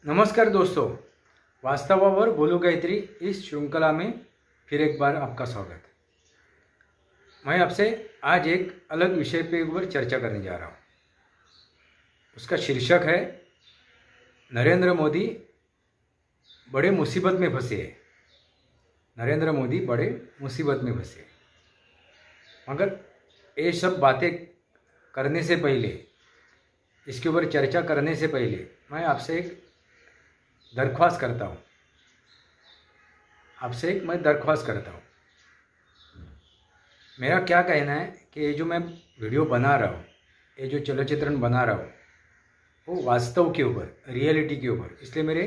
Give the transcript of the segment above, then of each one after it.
नमस्कार दोस्तों, वास्तवावर बोलू गायत्री इस श्रृंखला में फिर एक बार आपका स्वागत है। मैं आपसे आज एक अलग विषय पे ऊपर चर्चा करने जा रहा हूँ। उसका शीर्षक है नरेंद्र मोदी बड़े मुसीबत में फंसे हैं। नरेंद्र मोदी बड़े मुसीबत में फंसे। मगर ये सब बातें करने से पहले, इसके ऊपर चर्चा करने से पहले मैं आपसे एक दरख्वास्त करता हूँ। मैं दरख्वास्त करता हूँ। मेरा क्या कहना है कि ये जो मैं वीडियो बना रहा हूँ, ये जो चलचित्रण बना रहा हूँ, वो वास्तव के ऊपर, रियलिटी के ऊपर, इसलिए मेरे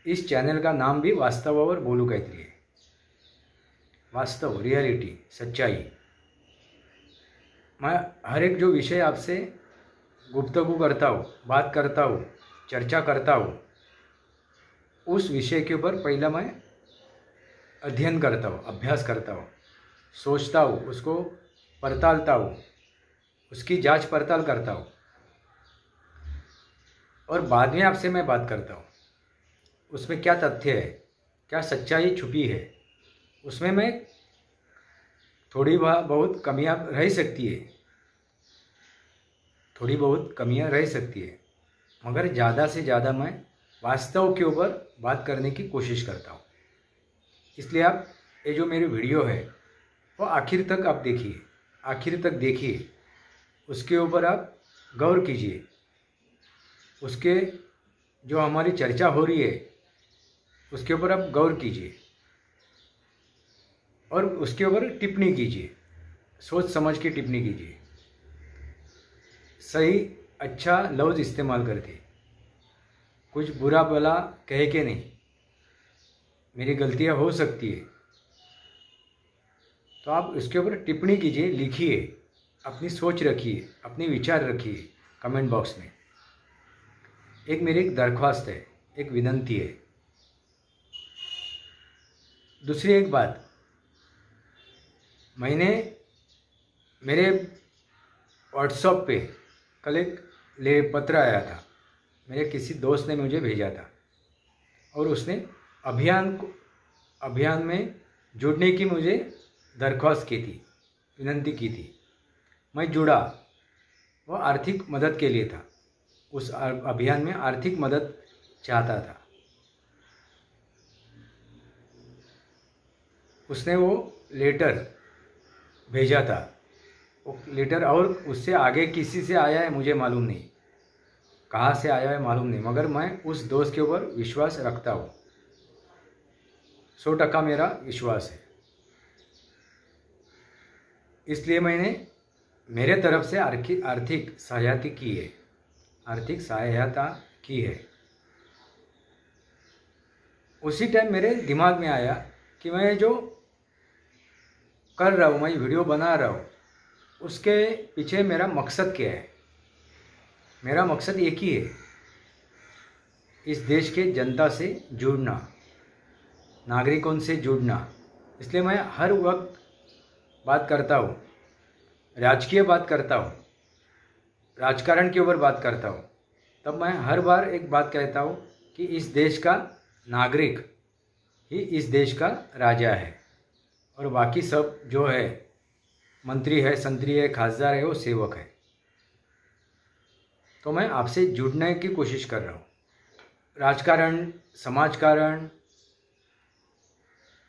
इस चैनल का नाम भी वास्तवावर बोलू गायत्री है। वास्तव, रियलिटी, सच्चाई। मैं हर एक जो विषय आपसे गुफ्तगू करता हूँ, बात करता हूँ, चर्चा करता हूँ, उस विषय के ऊपर पहला मैं अध्ययन करता हूँ, अभ्यास करता हूँ, सोचता हूँ, उसको पड़तालता हूँ, उसकी जांच पड़ताल करता हूँ और बाद में आपसे मैं बात करता हूँ। उसमें क्या तथ्य है, क्या सच्चाई छुपी है, उसमें मैं थोड़ी बहुत कमियां रह सकती है, थोड़ी बहुत कमियां रह सकती है, मगर ज़्यादा से ज़्यादा मैं वास्तव के ऊपर बात करने की कोशिश करता हूँ। इसलिए आप ये जो मेरी वीडियो है वो आखिर तक आप देखिए, आखिर तक देखिए, उसके ऊपर आप गौर कीजिए, उसके जो हमारी चर्चा हो रही है उसके ऊपर आप गौर कीजिए और उसके ऊपर टिप्पणी कीजिए, सोच समझ के टिप्पणी कीजिए, सही अच्छा लफ्ज़ इस्तेमाल करके, कुछ बुरा भला कह के नहीं। मेरी गलतियां हो सकती है तो आप इसके ऊपर टिप्पणी कीजिए, लिखिए, अपनी सोच रखिए, अपने विचार रखिए कमेंट बॉक्स में। एक मेरी एक दरख्वास्त है, एक विनंती है। दूसरी एक बात, मैंने मेरे व्हाट्सएप पे कल एक पत्र आया था, मेरे किसी दोस्त ने मुझे भेजा था और उसने अभियान में जुड़ने की मुझे दरख्वास्त की थी, विनंती की थी। मैं जुड़ा, वो आर्थिक मदद के लिए था, उस अभियान में आर्थिक मदद चाहता था। उसने वो लेटर भेजा था, वो लेटर, और उससे आगे किसी से आया है मुझे मालूम नहीं, कहाँ से आया है मालूम नहीं, मगर मैं उस दोस्त के ऊपर विश्वास रखता हूँ। 100% मेरा विश्वास है। इसलिए मैंने मेरे तरफ से आर्थिक सहायता की है, आर्थिक सहायता की है। उसी टाइम मेरे दिमाग में आया कि मैं जो कर रहा हूँ, मैं वीडियो बना रहा हूँ, उसके पीछे मेरा मकसद क्या है। मेरा मकसद एक ही है, इस देश के जनता से जुड़ना, नागरिकों से जुड़ना। इसलिए मैं हर वक्त बात करता हूँ, राजकीय बात करता हूँ, राजकारण के ऊपर बात करता हूँ। तब मैं हर बार एक बात कहता हूँ कि इस देश का नागरिक ही इस देश का राजा है और बाकी सब जो है, मंत्री है, संतरी है, खासदार है, वो सेवक है। तो मैं आपसे जुड़ने की कोशिश कर रहा हूँ। राजकारण, समाजकारण,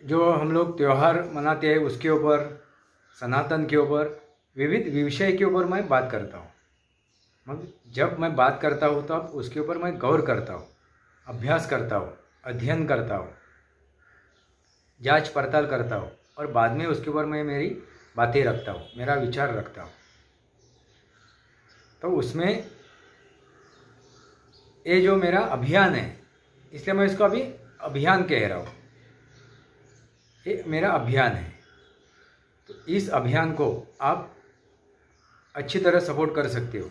जो हम लोग त्यौहार मनाते हैं उसके ऊपर, सनातन के ऊपर, विविध विषय के ऊपर मैं बात करता हूँ। मगर जब मैं बात करता हूँ तब उसके ऊपर मैं गौर करता हूँ, अभ्यास करता हूँ, अध्ययन करता हूँ, जांच पड़ताल करता हूँ और बाद में उसके ऊपर मैं मेरी बातें रखता हूँ, मेरा विचार रखता हूँ। तो उसमें ये जो मेरा अभियान है, इसलिए मैं इसको अभी अभियान कह रहा हूँ, ये मेरा अभियान है। तो इस अभियान को आप अच्छी तरह सपोर्ट कर सकते हो,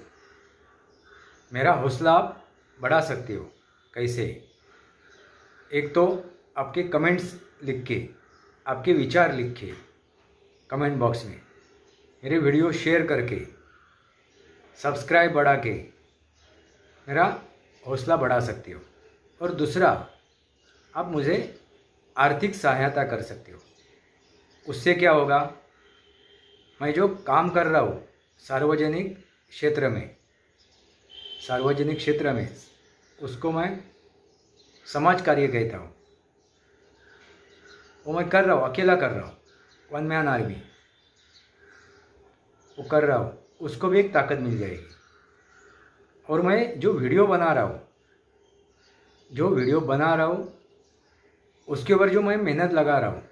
मेरा हौसला आप बढ़ा सकते हो। कैसे? एक तो आपके कमेंट्स लिख के, आपके विचार लिख के कमेंट बॉक्स में, मेरे वीडियो शेयर करके, सब्सक्राइब बढ़ा के मेरा हौसला बढ़ा सकते हो। और दूसरा, आप मुझे आर्थिक सहायता कर सकते हो। उससे क्या होगा, मैं जो काम कर रहा हूँ सार्वजनिक क्षेत्र में उसको मैं समाज कार्य कहता हूँ। वो मैं कर रहा हूँ, अकेला कर रहा हूँ, वन मैन आर्मी वो कर रहा हूँ, उसको भी एक ताकत मिल जाएगी। और मैं जो वीडियो बना रहा हूँ उसके ऊपर जो मैं मेहनत लगा रहा हूँ,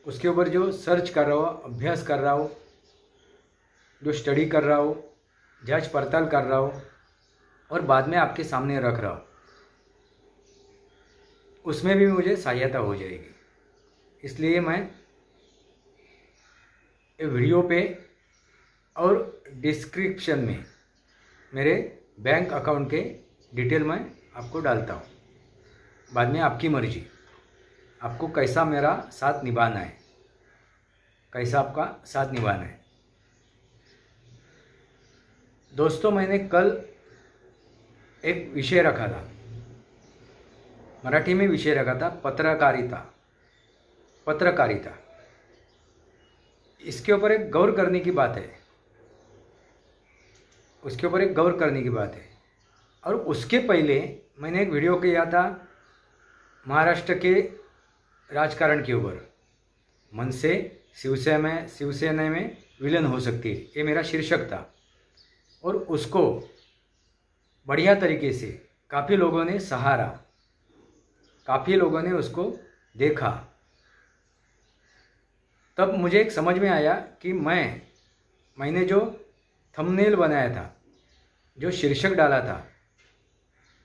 उसके ऊपर जो सर्च कर रहा हूँ, अभ्यास कर रहा हूँ, जो स्टडी कर रहा हूँ, जांच पड़ताल कर रहा हूँ और बाद में आपके सामने रख रहा हूँ, उसमें भी मुझे सहायता हो जाएगी। इसलिए मैं वीडियो पे और डिस्क्रिप्शन में मेरे बैंक अकाउंट के डिटेल मैं आपको डालता हूँ। बाद में आपकी मर्जी, आपको कैसा मेरा साथ निभाना है, कैसा आपका साथ निभाना है। दोस्तों, मैंने कल एक विषय रखा था, मराठी में विषय रखा था पत्रकारिता। इसके ऊपर एक गौर करने की बात है, और उसके पहले मैंने एक वीडियो किया था महाराष्ट्र के राजकारण के ऊपर। मन से शिवसेना में विलन हो सकती है, ये मेरा शीर्षक था। और उसको बढ़िया तरीके से काफ़ी लोगों ने सहारा, काफ़ी लोगों ने उसको देखा। तब मुझे एक समझ में आया कि मैंने जो थंबनेल बनाया था, जो शीर्षक डाला था,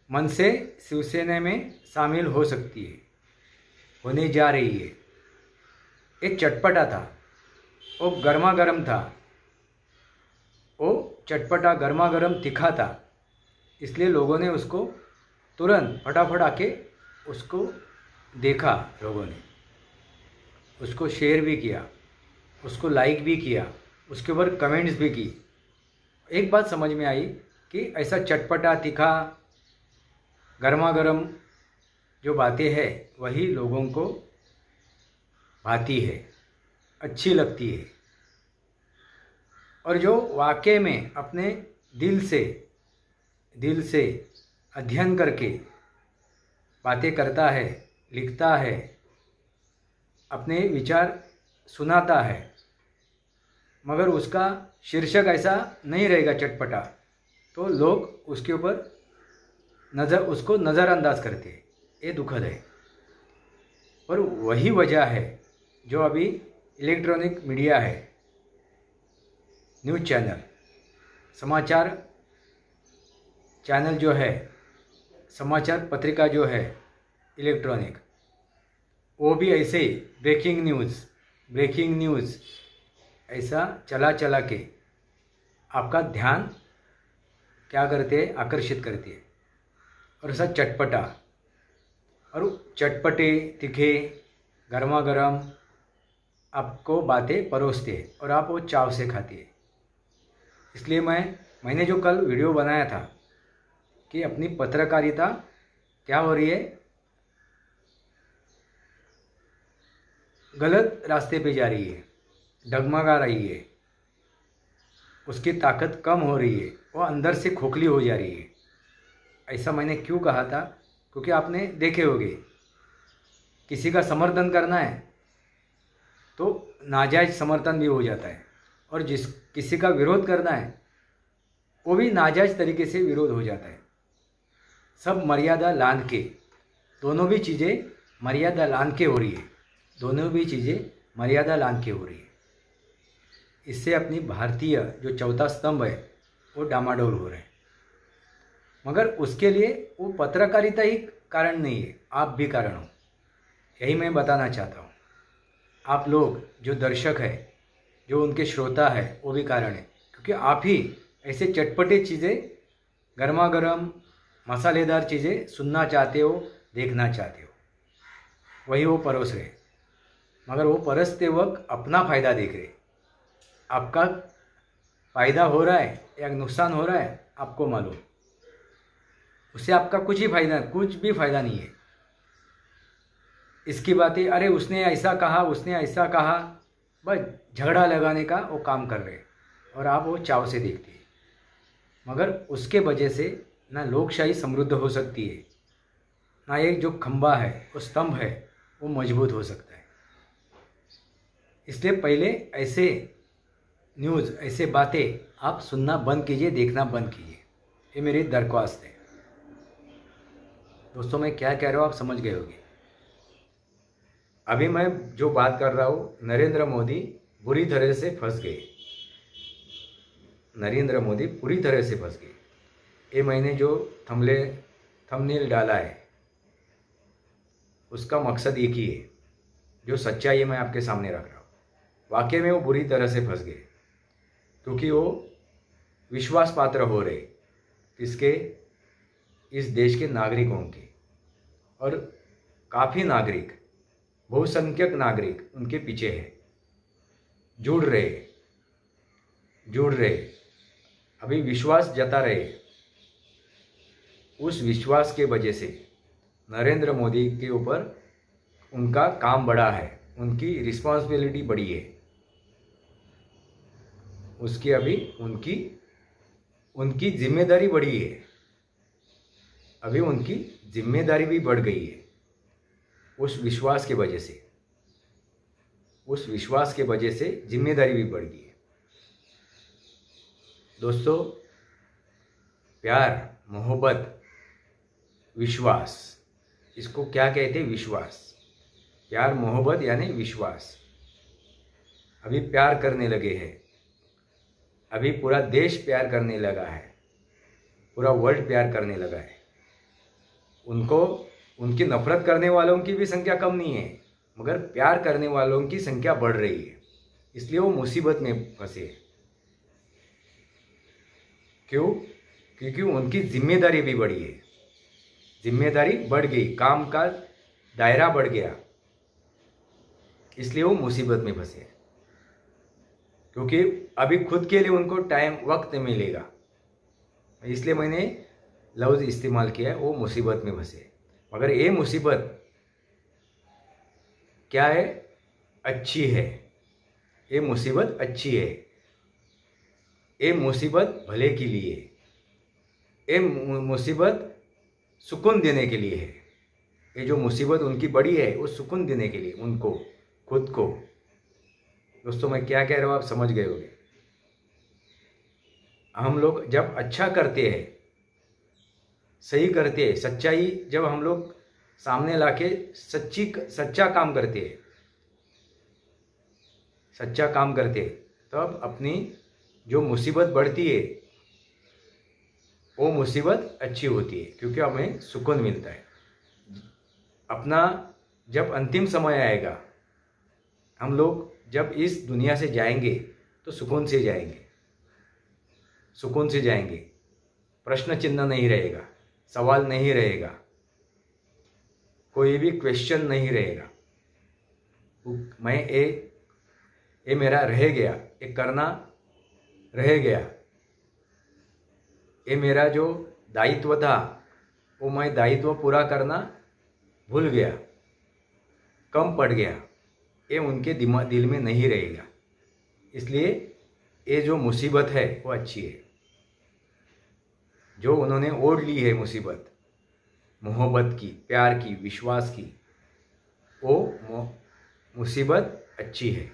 मन से शिवसेना में शामिल हो सकती है, होने जा रही है, एक चटपटा था, वो गर्मा गर्म था, वो चटपटा गर्मा गर्म तीखा था। इसलिए लोगों ने उसको तुरंत फटाफट आके उसको देखा, लोगों ने उसको शेयर भी किया, उसको लाइक भी किया, उसके ऊपर कमेंट्स भी की। एक बात समझ में आई कि ऐसा चटपटा तीखा गर्मा गर्म जो बातें हैं वही लोगों को भाती है, अच्छी लगती है। और जो वाकई में अपने दिल से अध्ययन करके बातें करता है, लिखता है, अपने विचार सुनाता है, मगर उसका शीर्षक ऐसा नहीं रहेगा चटपटा, तो लोग उसके ऊपर उसको नज़रअंदाज करते हैं। ये दुखद है। और वही वजह है जो अभी इलेक्ट्रॉनिक मीडिया है, न्यूज़ चैनल, समाचार चैनल जो है, समाचार पत्रिका जो है इलेक्ट्रॉनिक, वो भी ऐसे ही ब्रेकिंग न्यूज़ ऐसा चला के आपका ध्यान क्या करते हैं, आकर्षित करती है। और ऐसा चटपटा और चटपटे तीखे गर्मा गर्म आपको बातें परोसते हैं और आप वो चाव से खाती है। इसलिए मैंने जो कल वीडियो बनाया था कि अपनी पत्रकारिता क्या हो रही है, गलत रास्ते पे जा रही है, डगमगा रही है, उसकी ताकत कम हो रही है, वो अंदर से खोखली हो जा रही है। ऐसा मैंने क्यों कहा था? क्योंकि आपने देखे होंगे, किसी का समर्थन करना है तो नाजायज समर्थन भी हो जाता है, और किसी का विरोध करना है वो भी नाजायज तरीके से विरोध हो जाता है। सब मर्यादा लांघ के, दोनों भी चीज़ें मर्यादा लांघ के हो रही है। इससे अपनी भारतीय जो चौथा स्तंभ है वो डामाडोल हो रहे हैं। मगर उसके लिए वो पत्रकारिता ही कारण नहीं है, आप भी कारण हो। यही मैं बताना चाहता हूँ। आप लोग जो दर्शक है, जो उनके श्रोता है, वो भी कारण है, क्योंकि आप ही ऐसे चटपटे चीज़ें, गर्मा गर्म मसालेदार चीज़ें सुनना चाहते हो, देखना चाहते हो। वही वो परोस रहे, मगर वो परसते वक्त अपना फ़ायदा देख रहे। आपका फ़ायदा हो रहा है या नुकसान हो रहा है आपको मालूम। उससे आपका कुछ भी फायदा नहीं है। इसकी बातें, अरे उसने ऐसा कहा, उसने ऐसा कहा, बस झगड़ा लगाने का वो काम कर रहे हैं और आप वो चाव से देखते हैं। मगर उसके वजह से ना लोकशाही समृद्ध हो सकती है, ना एक जो खंबा है, वो स्तंभ है, वो मजबूत हो सकता है। इसलिए पहले ऐसे न्यूज़, ऐसे बातें आप सुनना बंद कीजिए, देखना बंद कीजिए। ये मेरी दरख्वास्त है। दोस्तों, मैं क्या कह रहा हूँ आप समझ गए होंगे। अभी मैं जो बात कर रहा हूँ, नरेंद्र मोदी बुरी तरह से फंस गए। नरेंद्र मोदी पूरी तरह से फंस गए। ये मैंने जो थंबनेल डाला है, उसका मकसद एक ही है, जो सच्चाई है मैं आपके सामने रख रहा हूँ। वाकई में वो बुरी तरह से फंस गए, क्योंकि वो विश्वास पात्र हो रहे किसके, इस देश के नागरिकों के। और काफ़ी नागरिक, बहुसंख्यक नागरिक उनके पीछे है, जुड़ रहे, अभी विश्वास जता रहे। उस विश्वास के वजह से नरेंद्र मोदी के ऊपर उनका काम बढ़ा है, उनकी रिस्पॉन्सिबिलिटी बढ़ी है, उसकी अभी उनकी जिम्मेदारी बढ़ी है। अभी उनकी जिम्मेदारी भी बढ़ गई है उस विश्वास के वजह से। उस विश्वास के वजह से जिम्मेदारी भी बढ़ गई है। दोस्तों, प्यार, मोहब्बत, विश्वास, इसको क्या कहते हैं? विश्वास। प्यार, मोहब्बत यानी विश्वास। अभी प्यार करने लगे हैं, अभी पूरा देश प्यार करने लगा है, पूरा वर्ल्ड प्यार करने लगा है। उनकी नफरत करने वालों की भी संख्या कम नहीं है, मगर प्यार करने वालों की संख्या बढ़ रही है। इसलिए वो मुसीबत में फंसे। क्यों? क्योंकि उनकी जिम्मेदारी भी बढ़ी है, जिम्मेदारी बढ़ गई, काम का दायरा बढ़ गया, इसलिए वो मुसीबत में फंसे। क्योंकि अभी खुद के लिए उनको वक्त मिलेगा, इसलिए मैंने लफ्ज़ इस्तेमाल किया है, वो मुसीबत में फंसे। मगर ये मुसीबत क्या है? अच्छी है। ये मुसीबत अच्छी है, ये मुसीबत भले के लिए, ये मुसीबत सुकून देने के लिए है। ये जो मुसीबत उनकी बड़ी है, वो सुकून देने के लिए उनको, खुद को। दोस्तों, मैं क्या कह रहा हूँ आप समझ गए होंगे। हम लोग जब अच्छा करते हैं, सही करते हैं, सच्चाई जब हम लोग सामने लाके सच्चा काम करते हैं, तब अपनी जो मुसीबत बढ़ती है, वो मुसीबत अच्छी होती है, क्योंकि हमें सुकून मिलता है। अपना जब अंतिम समय आएगा, हम लोग जब इस दुनिया से जाएंगे तो सुकून से जाएंगे। प्रश्न चिन्ह नहीं रहेगा, सवाल नहीं रहेगा, कोई भी क्वेश्चन नहीं रहेगा। मैं ये मेरा रह गया, ये करना रह गया, ये मेरा जो दायित्व था, वो मैं दायित्व पूरा करना भूल गया, कम पड़ गया, ये उनके दिल में नहीं रहेगा। इसलिए ये जो मुसीबत है वो अच्छी है। जो उन्होंने ओढ़ ली है मुसीबत, मोहब्बत की, प्यार की, विश्वास की, वो मुसीबत अच्छी है,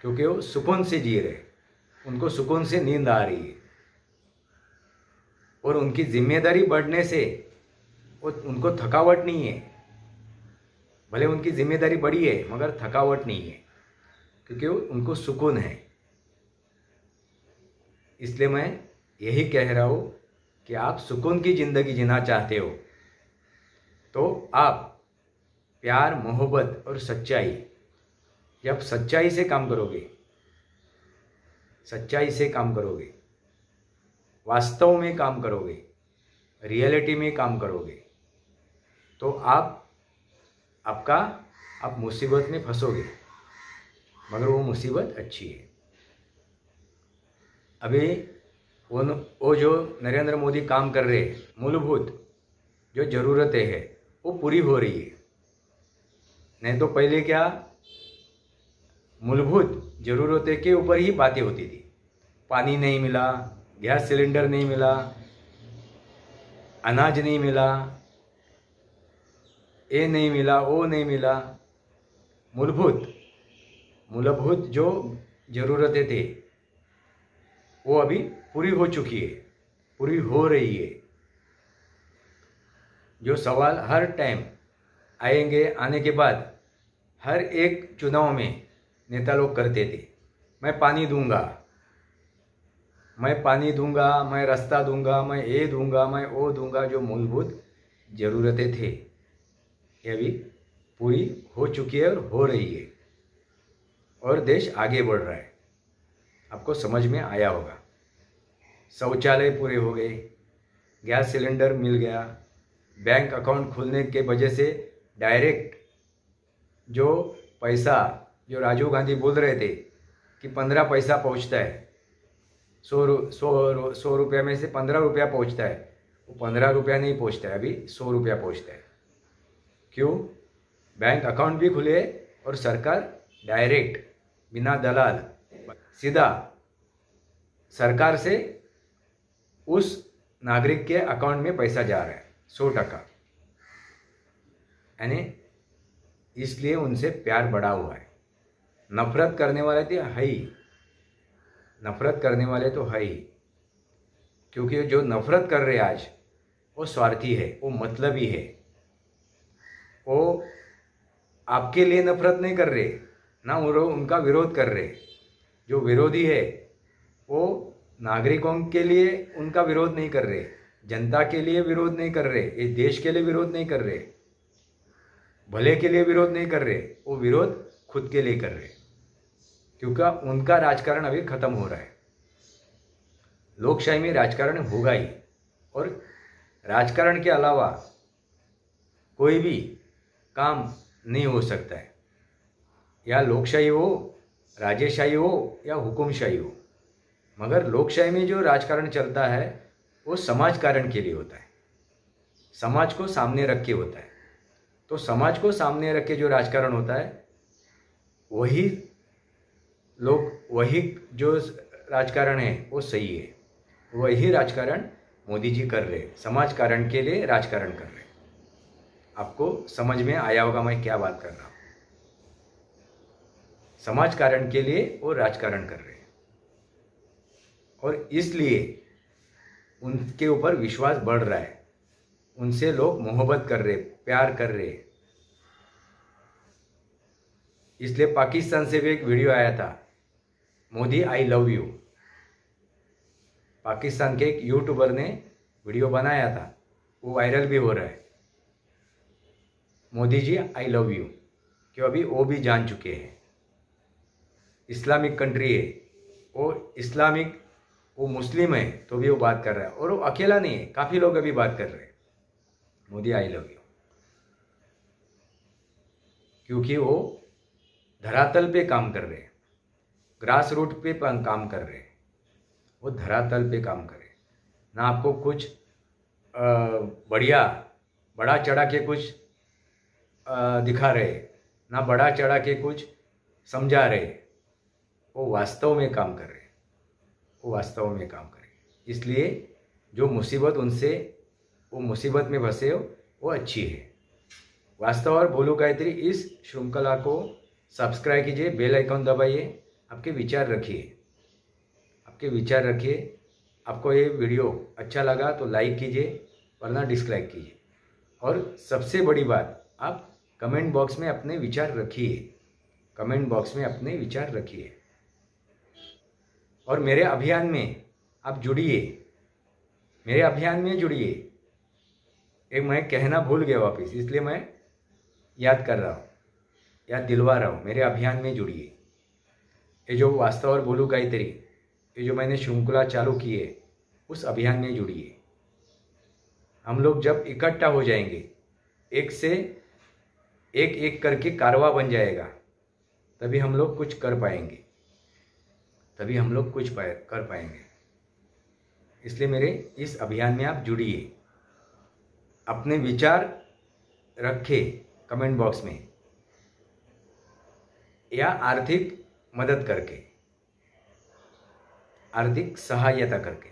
क्योंकि वो सुकून से जी रहे, उनको सुकून से नींद आ रही है। और उनकी जिम्मेदारी बढ़ने से उनको थकावट नहीं है। भले उनकी जिम्मेदारी बड़ी है, मगर थकावट नहीं है, क्योंकि उनको सुकून है। इसलिए मैं यही कह रहा हूँ कि आप सुकून की ज़िंदगी जीना चाहते हो तो आप प्यार, मोहब्बत और सच्चाई, जब सच्चाई से काम करोगे, वास्तव में काम करोगे, रियलिटी में काम करोगे, तो आप मुसीबत में फंसोगे, मगर वो मुसीबत अच्छी है। अभी वो जो नरेंद्र मोदी काम कर रहे हैं, मूलभूत जो ज़रूरतें हैं वो पूरी हो रही है। नहीं तो पहले क्या, मूलभूत ज़रूरतें के ऊपर ही बातें होती थी। पानी नहीं मिला, गैस सिलेंडर नहीं मिला, अनाज नहीं मिला, ये नहीं मिला, वो नहीं मिला। मूलभूत जो ज़रूरतें थे वो अभी पूरी हो चुकी है, पूरी हो रही है। जो सवाल हर टाइम आएंगे, आने के बाद हर एक चुनाव में नेता लोग करते थे, मैं पानी दूंगा, मैं पानी दूंगा, मैं रास्ता दूंगा, मैं ये दूंगा, मैं वो दूंगा। जो मूलभूत ज़रूरतें थे ये अभी पूरी हो चुकी है और हो रही है, और देश आगे बढ़ रहा है। आपको समझ में आया होगा। शौचालय पूरे हो गए, गैस सिलेंडर मिल गया, बैंक अकाउंट खुलने के वजह से डायरेक्ट जो पैसा, जो राजीव गांधी बोल रहे थे कि 15 पैसा पहुंचता है, 100 रुपया में से 15 रुपया पहुंचता है, वो 15 रुपया नहीं पहुंचता है, अभी 100 रुपया पहुंचता है। क्यों? बैंक अकाउंट भी खुले और सरकार डायरेक्ट बिना दलाल सीधा सरकार से उस नागरिक के अकाउंट में पैसा जा रहा है 100%। यानी इसलिए उनसे प्यार बढ़ा हुआ है। नफरत करने वाले तो है ही, नफरत करने वाले तो है ही, क्योंकि जो नफरत कर रहे आज वो स्वार्थी है, वो मतलबी है। वो आपके लिए नफरत नहीं कर रहे, ना वो उनका विरोध कर रहे। जो विरोधी है वो नागरिकों के लिए उनका विरोध नहीं कर रहे, जनता के लिए विरोध नहीं कर रहे, ये देश के लिए विरोध नहीं कर रहे, भले के लिए विरोध नहीं कर रहे, वो विरोध खुद के लिए कर रहे, क्योंकि उनका राजकारण अभी खत्म हो रहा है। लोकशाही में राजकारण होगा ही, और राजकारण के अलावा कोई भी काम नहीं हो सकता है। या लोकशाही हो, राजेशाही हो या हुकुमशाही हो, मगर लोकशाही में जो राजकारण चलता है वो समाज कारण के लिए होता है, समाज को सामने रख के होता है। तो समाज को सामने रख के जो राजकारण होता है वही जो राजकारण है वो सही है। वही राजकारण मोदी जी कर रहे, समाज कारण के लिए राजकारण कर रहे। आपको समझ में आया होगा मैं क्या बात कर रहा हूँ। समाज कारण के लिए वो राजकारण कर रहे हैं, और इसलिए उनके ऊपर विश्वास बढ़ रहा है, उनसे लोग मोहब्बत कर रहे, प्यार कर रहे। इसलिए पाकिस्तान से भी एक वीडियो आया था, Modi I love you. Pakistan के एक यूट्यूबर ने वीडियो बनाया था, वो वायरल भी हो रहा है, Modi ji I love you. क्यों? अभी वो भी जान चुके हैं इस्लामिक कंट्री है, वो मुस्लिम है, तो भी वो बात कर रहा है, और वो अकेला नहीं है, काफ़ी लोग अभी बात कर रहे हैं मोदी आई लव यू। क्योंकि वो धरातल पे काम कर रहे हैं, ग्रास रूट पे काम कर रहे हैं, वो धरातल पे काम कर रहे हैं। ना आपको कुछ बड़ा चढ़ा के कुछ दिखा रहे, ना बड़ा चढ़ा के कुछ समझा रहे, वो वास्तव में काम कर रहे, वो वास्तव में काम कर रहे। इसलिए जो मुसीबत वो मुसीबत में फंसे हो वो अच्छी है। वास्तव और बोलू गायत्री इस श्रृंखला को सब्सक्राइब कीजिए, बेल आइकन दबाइए, आपके विचार रखिए, आपको ये वीडियो अच्छा लगा तो लाइक कीजिए, वरना डिसलाइक कीजिए। और सबसे बड़ी बात, आप कमेंट बॉक्स में अपने विचार रखिए, और मेरे अभियान में आप जुड़िए, एक मैं कहना भूल गया वापस, इसलिए मैं याद दिलवा रहा हूँ, मेरे अभियान में जुड़िए। ये जो वास्तव और बोलू गायत्री, ये जो मैंने श्रृंखला चालू की है, उस अभियान में जुड़िए। हम लोग जब इकट्ठा हो जाएंगे, एक करके कारवा बन जाएगा, तभी हम लोग कुछ कर पाएंगे, इसलिए मेरे इस अभियान में आप जुड़िए। अपने विचार रखे कमेंट बॉक्स में, या आर्थिक मदद करके, आर्थिक सहायता करके।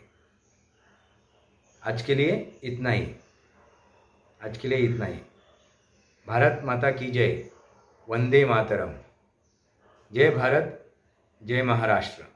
आज के लिए इतना ही, आज के लिए इतना ही। भारत माता की जय। वंदे मातरम। जय भारत, जय महाराष्ट्र।